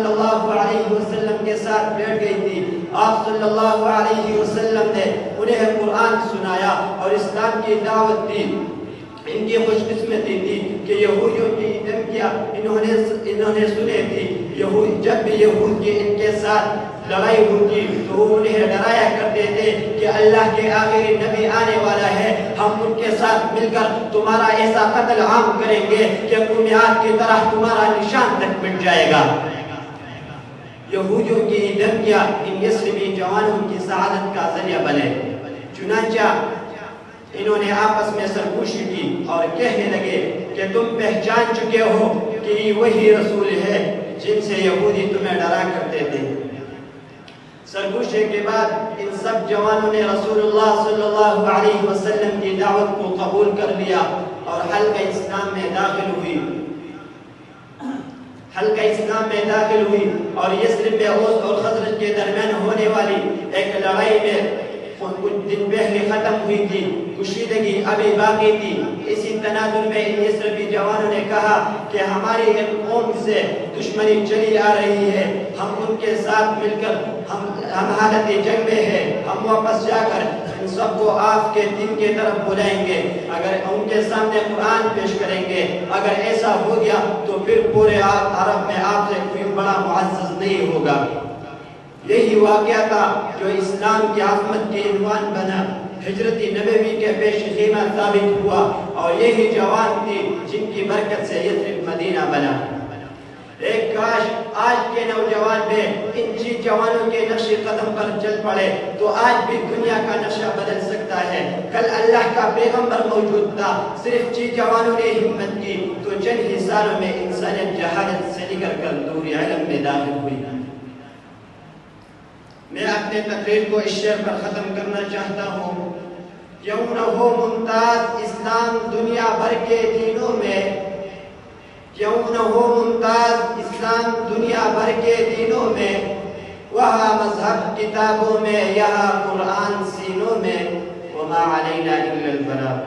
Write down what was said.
صلی اللہ علیہ وسلم کے ساتھ بیٹھ گئی تھی. آپ صلی اللہ علیہ وسلم نے انہیں قرآن سنایا اور اسلام کی دعوت دی. ان کی خوش قسمتی تھی کہ یہودیوں کی دھمکیاں انہوں نے سنے تھی. جب بھی یہود کی ان کے ساتھ لڑائی ہوتی تو وہ انہیں ڈرایا کرتے تھے کہ اللہ کے آخری نبی آنے والا ہے, ہم ان کے ساتھ مل کر تمہارا ایسا قتل عام کریں گے کہ قوم عاد کی طرح تمہارا نشان تک مٹ جائے گا. یہودیوں کی دھمکیاں ان یثربی جوانوں کی سعادت کا ذریعہ بنے. چنانچہ انہوں نے آپس میں سرگوشی کی اور کہنے لگے کہ تم پہچان چکے ہو کہ یہ وہی رسول ہے جن سے یہودی تمہیں ڈرا کرتے تھے. سرگوشی کے بعد ان سب جوانوں نے رسول اللہ صلی اللہ علیہ وسلم کی دعوت کو قبول کر لیا اور حلقہ اسلام میں داخل ہوئی اور یثرب میں اوس اور خزرج کے درمیان ہونے والی ایک لڑائی میں کچھ دن پہلے ختم ہوئی تھی. کشیدگی ابھی باقی تھی. اسی تناظر میں ان یثربی جوانوں نے کہا کہ ہماری ایک قوم سے دشمنی چلی آ رہی ہے, ہم ان کے ساتھ مل کر ہم حالت جنگ میں ہیں, ہم واپس جا کر ان سب کو آپ کے دین کے طرف بلائیں گے, اگر ان کے سامنے قرآن پیش کریں گے. اگر ایسا ہو گیا تو پھر پورے عرب میں آپ سے کوئی بڑا معزز نہیں ہوگا. یہی واقعہ تھا جو اسلام کی عظمت کے عنوان بنا. ہجرت نبوی کے پیش خیمہ ثابت ہوا اور یہی جوان تھی جن کی برکت سے یثرب مدینہ بنا. ایک کاش آج کے نوجوان بھی ان چیز جوانوں کے نقش قدم پر چل پڑے تو آج بھی دنیا کا نقشہ بدل سکتا ہے. کل اللہ کا پیغمبر موجود تھا, صرف چیز جوانوں نے ہمت کی تو چند ہی سالوں میں انسانیت جہالت سے نکل کر نور علم میں داخل ہوئی. میں اپنے تقریر کو اس شعر پر ختم کرنا چاہتا ہوں. کیوں نہ ہو ممتاز اسلام دنیا بھر کے دینوں میں, کیوں نہ ہو ممتاز اسلام دنیا بھر کے دینوں میں, وہاں مذہب کتابوں میں یہاں قرآن سینوں میں, وما علینا الا البلاغ.